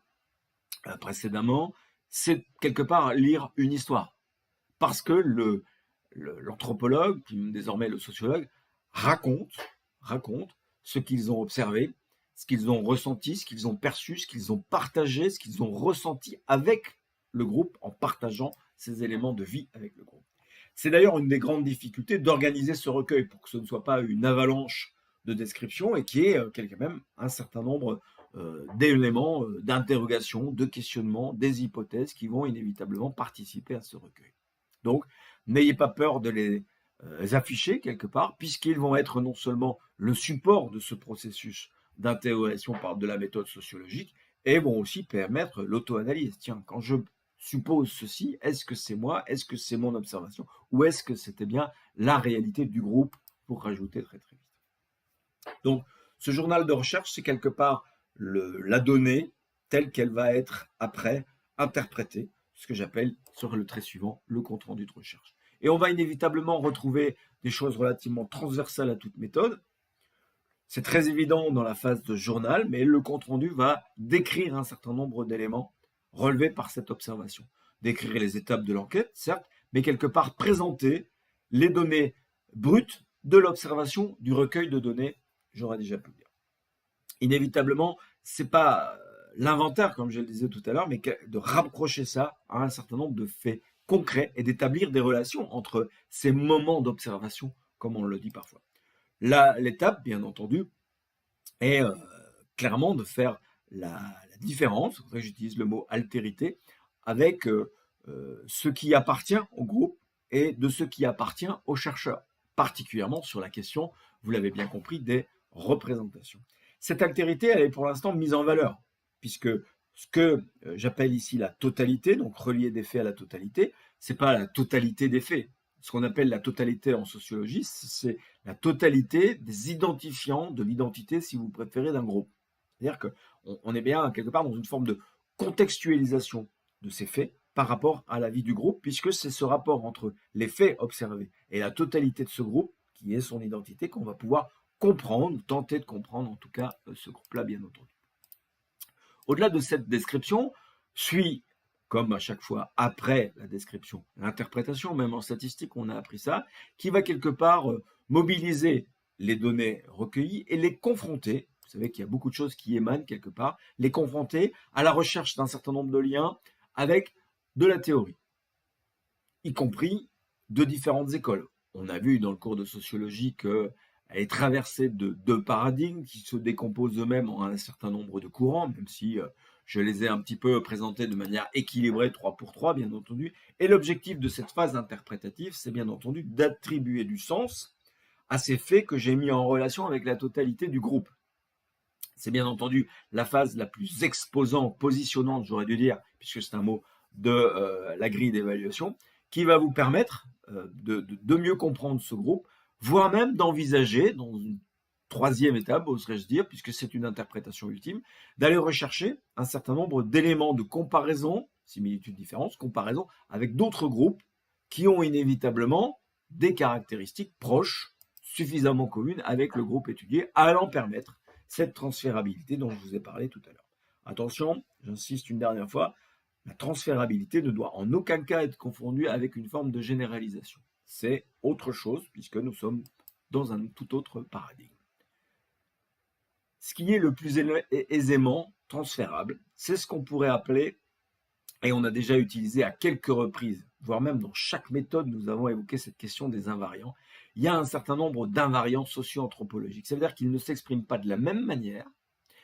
précédemment, c'est quelque part lire une histoire. Parce que l'anthropologue, puis désormais le sociologue, raconte ce qu'ils ont observé, ce qu'ils ont ressenti, ce qu'ils ont perçu, ce qu'ils ont partagé, ce qu'ils ont ressenti avec le groupe en partageant ces éléments de vie avec le groupe. C'est d'ailleurs une des grandes difficultés d'organiser ce recueil pour que ce ne soit pas une avalanche de descriptions et qu'il y ait quand même un certain nombre d'éléments, d'interrogations, de questionnements, des hypothèses qui vont inévitablement participer à ce recueil. Donc, n'ayez pas peur de les afficher quelque part, puisqu'ils vont être non seulement le support de ce processus d'interrogation par de la méthode sociologique, et vont aussi permettre l'auto-analyse. Tiens, quand je suppose ceci, est-ce que c'est moi, est-ce que c'est mon observation, ou est-ce que c'était bien la réalité du groupe, pour rajouter très très vite. Donc, ce journal de recherche, c'est quelque part la donnée telle qu'elle va être après interprétée, ce que j'appelle sur le trait suivant le compte rendu de recherche. Et on va inévitablement retrouver des choses relativement transversales à toute méthode. C'est très évident dans la phase de journal, mais le compte rendu va décrire un certain nombre d'éléments relevés par cette observation. Décrire les étapes de l'enquête, certes, mais quelque part présenter les données brutes de l'observation du recueil de données, j'aurais déjà pu le dire. Inévitablement, c'est pas l'inventaire, comme je le disais tout à l'heure, mais de rapprocher ça à un certain nombre de faits concrets et d'établir des relations entre ces moments d'observation, comme on le dit parfois. L'étape, bien entendu, est clairement de faire la différence, c'est pour ça que j'utilise le mot altérité, avec ce qui appartient au groupe et de ce qui appartient aux chercheurs, particulièrement sur la question, vous l'avez bien compris, des représentations. Cette altérité, elle est pour l'instant mise en valeur, puisque ce que j'appelle ici la totalité, donc relier des faits à la totalité, c'est pas la totalité des faits. Ce qu'on appelle la totalité en sociologie, c'est la totalité des identifiants de l'identité, si vous préférez, d'un groupe. C'est-à-dire qu'on est bien quelque part dans une forme de contextualisation de ces faits par rapport à la vie du groupe, puisque c'est ce rapport entre les faits observés et la totalité de ce groupe, qui est son identité, qu'on va pouvoir comprendre, tenter de comprendre en tout cas ce groupe-là, bien entendu. Au-delà de cette description, suit, comme à chaque fois après la description, l'interprétation, même en statistique, on a appris ça, qui va quelque part mobiliser les données recueillies et les confronter. Vous savez qu'il y a beaucoup de choses qui émanent quelque part, les confronter à la recherche d'un certain nombre de liens avec de la théorie, y compris de différentes écoles. On a vu dans le cours de sociologie qu'elle est traversée de deux paradigmes qui se décomposent eux-mêmes en un certain nombre de courants, même si je les ai un petit peu présentés de manière équilibrée, 3 pour 3, bien entendu. Et l'objectif de cette phase interprétative, c'est bien entendu d'attribuer du sens à ces faits que j'ai mis en relation avec la totalité du groupe. C'est bien entendu la phase la plus exposante, positionnante, j'aurais dû dire, puisque c'est un mot de la grille d'évaluation, qui va vous permettre de mieux comprendre ce groupe, voire même d'envisager, dans une troisième étape, oserais-je dire, puisque c'est une interprétation ultime, d'aller rechercher un certain nombre d'éléments de comparaison, similitudes, différences, comparaison avec d'autres groupes qui ont inévitablement des caractéristiques proches, suffisamment communes avec le groupe étudié, allant permettre cette transférabilité dont je vous ai parlé tout à l'heure. Attention, j'insiste une dernière fois, la transférabilité ne doit en aucun cas être confondue avec une forme de généralisation. C'est autre chose puisque nous sommes dans un tout autre paradigme. Ce qui est le plus aisément transférable, c'est ce qu'on pourrait appeler, et on a déjà utilisé à quelques reprises, voire même dans chaque méthode, nous avons évoqué cette question des invariants. Il y a un certain nombre d'invariants socio-anthropologiques. Ça veut dire qu'ils ne s'expriment pas de la même manière,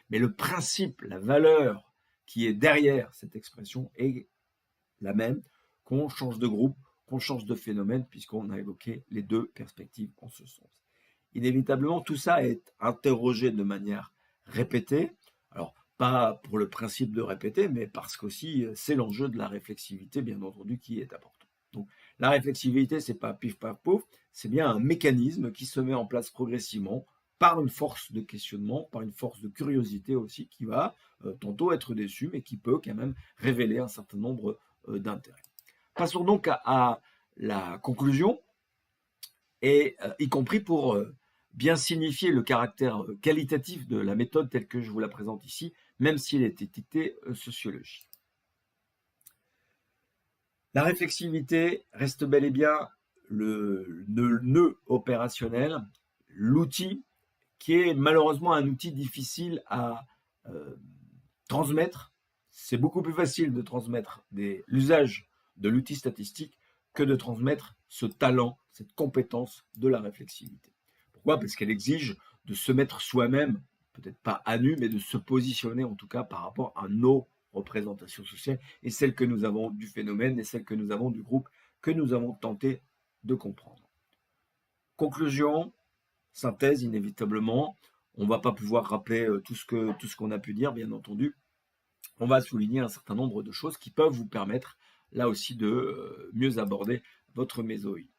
mais le principe, la valeur qui est derrière cette expression est la même, qu'on change de groupe, qu'on change de phénomène, puisqu'on a évoqué les deux perspectives en ce sens. Inévitablement, tout ça est interrogé de manière répétée. Alors, pas pour le principe de répéter, mais parce qu'aussi c'est l'enjeu de la réflexivité, bien entendu, qui est important. Donc, la réflexivité, c'est pas pif paf pouf, c'est bien un mécanisme qui se met en place progressivement par une force de questionnement, par une force de curiosité aussi, qui va tantôt être déçu, mais qui peut quand même révéler un certain nombre d'intérêts. Passons donc à la conclusion, et y compris pour bien signifier le caractère qualitatif de la méthode telle que je vous la présente ici, même s'il est étiqueté sociologie. La réflexivité reste bel et bien le nœud opérationnel, l'outil qui est malheureusement un outil difficile à transmettre. C'est beaucoup plus facile de transmettre l'usage de l'outil statistique que de transmettre ce talent, cette compétence de la réflexivité. Pourquoi? Parce qu'elle exige de se mettre soi-même, peut-être pas à nu, mais de se positionner en tout cas par rapport à nos représentations sociales et celles que nous avons du phénomène et celles que nous avons du groupe que nous avons tenté de comprendre. Conclusion, synthèse inévitablement, on ne va pas pouvoir rappeler tout ce qu'on a pu dire, bien entendu. On va souligner un certain nombre de choses qui peuvent vous permettre, là aussi, de mieux aborder votre mésoï.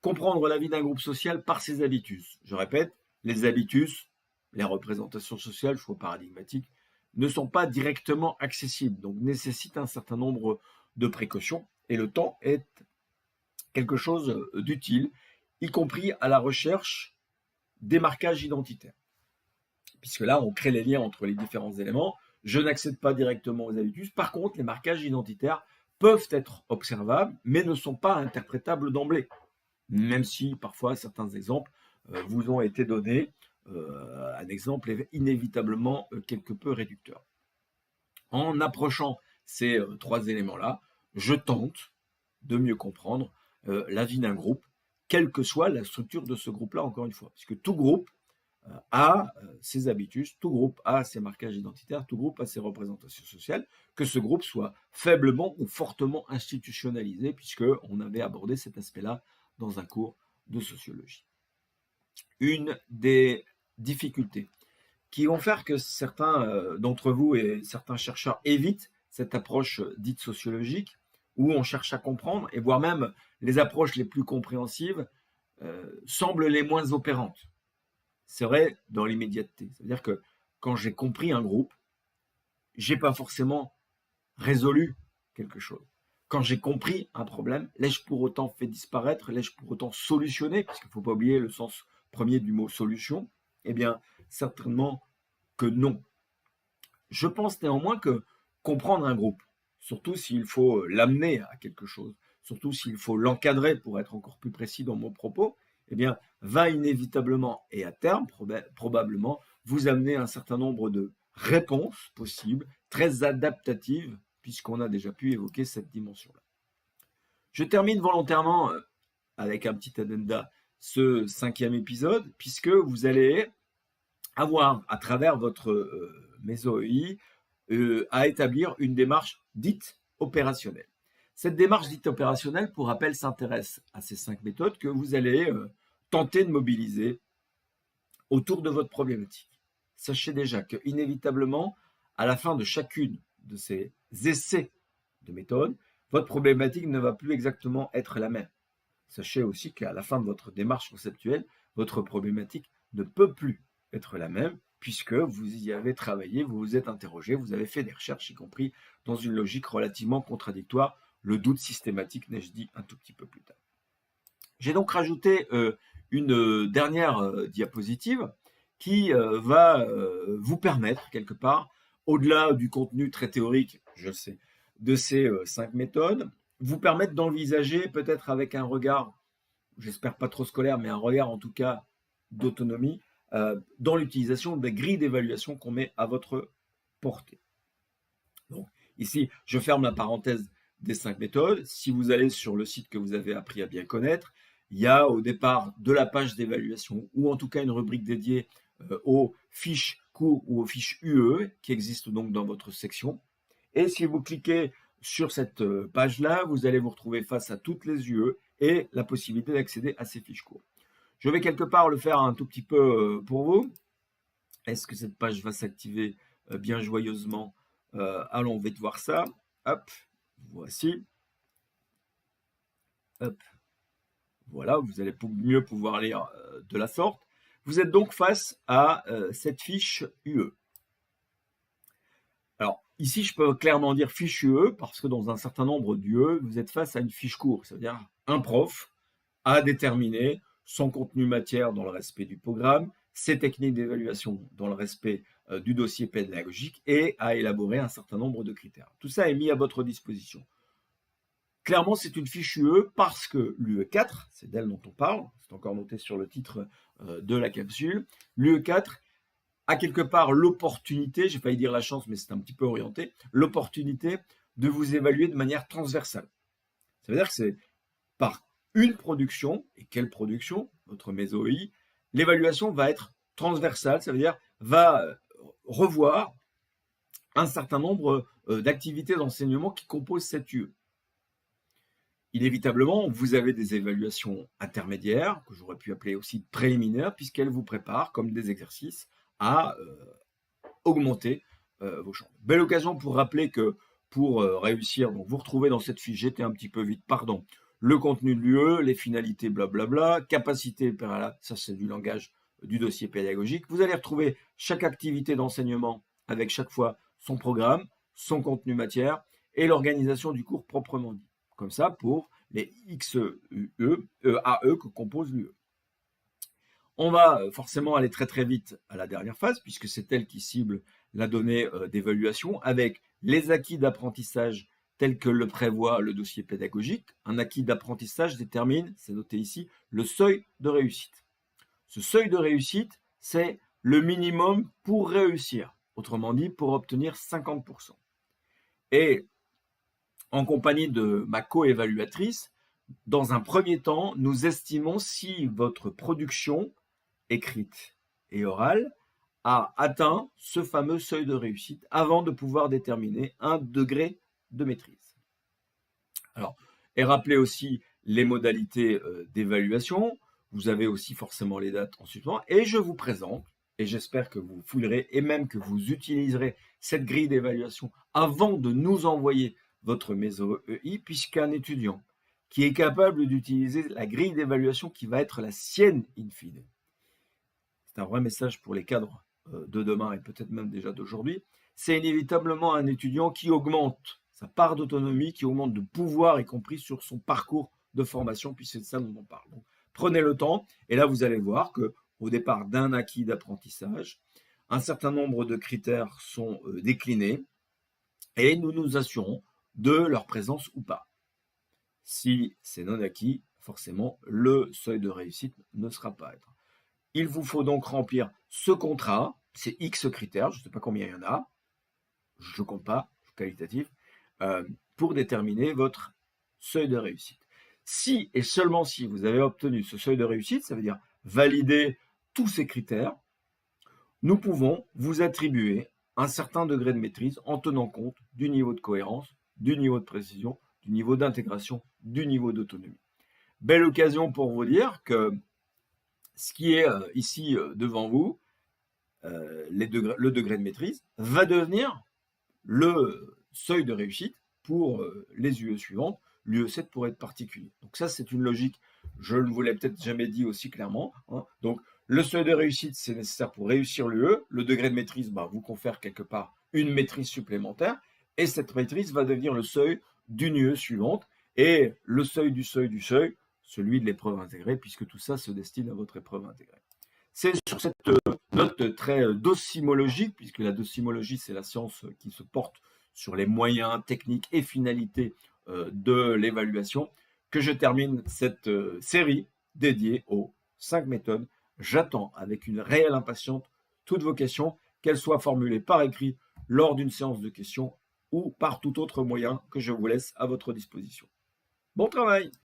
Comprendre la vie d'un groupe social par ses habitus. Je répète, les habitus, les représentations sociales, choix paradigmatiques, ne sont pas directement accessibles, donc nécessitent un certain nombre de précautions, et le temps est quelque chose d'utile, y compris à la recherche des marquages identitaires. Puisque là, on crée les liens entre les différents éléments. Je n'accède pas directement aux habitus. Par contre, les marquages identitaires peuvent être observables, mais ne sont pas interprétables d'emblée. Même si, parfois, certains exemples vous ont été donnés. Un exemple est inévitablement quelque peu réducteur. En approchant ces trois éléments-là, je tente de mieux comprendre la vie d'un groupe, quelle que soit la structure de ce groupe-là, encore une fois. Puisque tout groupe a ses habitus, tout groupe a ses marquages identitaires, tout groupe a ses représentations sociales, que ce groupe soit faiblement ou fortement institutionnalisé, puisqu'on avait abordé cet aspect-là dans un cours de sociologie. Une des difficultés qui vont faire que certains d'entre vous et certains chercheurs évitent cette approche dite sociologique, où on cherche à comprendre, et voire même les approches les plus compréhensives semblent les moins opérantes. C'est vrai dans l'immédiateté. C'est-à-dire que quand j'ai compris un groupe, j'ai pas forcément résolu quelque chose. Quand j'ai compris un problème, l'ai-je pour autant fait disparaître, l'ai-je pour autant solutionné, parce qu'il ne faut pas oublier le sens premier du mot solution, eh bien, certainement que non. Je pense néanmoins que comprendre un groupe, surtout s'il faut l'amener à quelque chose, surtout s'il faut l'encadrer pour être encore plus précis dans mon propos, eh bien, va inévitablement et à terme, probablement, vous amener un certain nombre de réponses possibles, très adaptatives, puisqu'on a déjà pu évoquer cette dimension-là. Je termine volontairement avec un petit addenda ce 5e épisode, puisque vous allez avoir, à travers votre méso-EI, à établir une démarche dite opérationnelle. Cette démarche dite opérationnelle, pour rappel, s'intéresse à ces 5 méthodes que vous allez tenter de mobiliser autour de votre problématique. Sachez déjà que, inévitablement, à la fin de chacune de ces essais de méthode, votre problématique ne va plus exactement être la même. Sachez aussi qu'à la fin de votre démarche conceptuelle, votre problématique ne peut plus être la même, puisque vous y avez travaillé, vous vous êtes interrogé, vous avez fait des recherches, y compris dans une logique relativement contradictoire, le doute systématique, n'ai-je dit un tout petit peu plus tard. J'ai donc rajouté une dernière diapositive qui va vous permettre, quelque part, au-delà du contenu très théorique, je le sais, de ces 5 méthodes, vous permettre d'envisager peut-être avec un regard, j'espère pas trop scolaire, mais un regard en tout cas d'autonomie, dans l'utilisation des grilles d'évaluation qu'on met à votre portée. Donc ici, je ferme la parenthèse des 5 méthodes. Si vous allez sur le site que vous avez appris à bien connaître, il y a au départ de la page d'évaluation, ou en tout cas une rubrique dédiée aux fiches cours ou aux fiches UE qui existent donc dans votre section. Et si vous cliquez sur cette page-là, vous allez vous retrouver face à toutes les UE et la possibilité d'accéder à ces fiches cours. Je vais quelque part le faire un tout petit peu pour vous. Est-ce que cette page va s'activer bien joyeusement? Allons, on va voir ça. Hop, voici. Hop. Voilà, vous allez mieux pouvoir lire de la sorte. Vous êtes donc face à cette fiche UE. Alors, ici, je peux clairement dire fiche UE parce que dans un certain nombre d'UE, vous êtes face à une fiche cours, c'est-à-dire un prof a déterminé son contenu matière dans le respect du programme, ses techniques d'évaluation dans le respect du dossier pédagogique et a élaboré un certain nombre de critères. Tout ça est mis à votre disposition. Clairement, c'est une fiche UE parce que l'UE4, c'est d'elle dont on parle, c'est encore noté sur le titre de la capsule, l'UE4 a quelque part l'opportunité, j'ai failli dire la chance, mais c'est un petit peu orienté, l'opportunité de vous évaluer de manière transversale. Ça veut dire que c'est par une production, et quelle production, votre MESO-EI, l'évaluation va être transversale, ça veut dire va revoir un certain nombre d'activités d'enseignement qui composent cette UE. Inévitablement, vous avez des évaluations intermédiaires, que j'aurais pu appeler aussi préliminaires, puisqu'elles vous préparent comme des exercices à augmenter vos chances. Belle occasion pour rappeler que pour réussir, donc vous retrouvez dans cette fiche, j'étais un petit peu vite, pardon, le contenu de l'UE, les finalités, blablabla, capacité, ça c'est du langage du dossier pédagogique. Vous allez retrouver chaque activité d'enseignement avec chaque fois son programme, son contenu matière et l'organisation du cours proprement dit. Comme ça pour les XUE, AE que compose l'UE. On va forcément aller très très vite à la dernière phase, puisque c'est elle qui cible la donnée d'évaluation, avec les acquis d'apprentissage tels que le prévoit le dossier pédagogique. Un acquis d'apprentissage détermine, c'est noté ici, le seuil de réussite. Ce seuil de réussite, c'est le minimum pour réussir, autrement dit, pour obtenir 50%. Et en compagnie de ma co-évaluatrice, dans un premier temps, nous estimons si votre production écrite et orale a atteint ce fameux seuil de réussite avant de pouvoir déterminer un degré de maîtrise. Alors, et rappelez aussi les modalités d'évaluation. Vous avez aussi forcément les dates en suivant. Et je vous présente, et j'espère que vous fouillerez et même que vous utiliserez cette grille d'évaluation avant de nous envoyer votre MESO-EI, puisqu'un étudiant qui est capable d'utiliser la grille d'évaluation qui va être la sienne in fine. C'est un vrai message pour les cadres de demain et peut-être même déjà d'aujourd'hui. C'est inévitablement un étudiant qui augmente sa part d'autonomie, qui augmente de pouvoir, y compris sur son parcours de formation, puis c'est de ça dont on parle. Donc, prenez le temps, et là vous allez voir qu'au départ d'un acquis d'apprentissage, un certain nombre de critères sont déclinés, et nous nous assurons de leur présence ou pas. Si c'est non acquis, forcément, le seuil de réussite ne sera pas atteint. Il vous faut donc remplir ce contrat, c'est X critères, je ne sais pas combien il y en a, je ne compte pas, qualitatif, pour déterminer votre seuil de réussite. Si et seulement si vous avez obtenu ce seuil de réussite, ça veut dire valider tous ces critères, nous pouvons vous attribuer un certain degré de maîtrise en tenant compte du niveau de cohérence, du niveau de précision, du niveau d'intégration, du niveau d'autonomie. Belle occasion pour vous dire que ce qui est ici devant vous, le degré de maîtrise, va devenir le seuil de réussite pour les UE suivantes. L'UE7 pourrait être particulier. Donc ça, c'est une logique, je ne vous l'ai peut-être jamais dit aussi clairement. Donc le seuil de réussite, c'est nécessaire pour réussir l'UE. Le degré de maîtrise vous confère quelque part une maîtrise supplémentaire. Et cette maîtrise va devenir le seuil d'une UE suivante. Et le seuil du seuil du seuil, celui de l'épreuve intégrée, puisque tout ça se destine à votre épreuve intégrée. C'est sur cette note très docimologique, puisque la docimologie, c'est la science qui se porte sur les moyens, techniques et finalités de l'évaluation, que je termine cette série dédiée aux 5 méthodes. J'attends avec une réelle impatience toutes vos questions, qu'elles soient formulées par écrit lors d'une séance de questions ou par tout autre moyen que je vous laisse à votre disposition. Bon travail!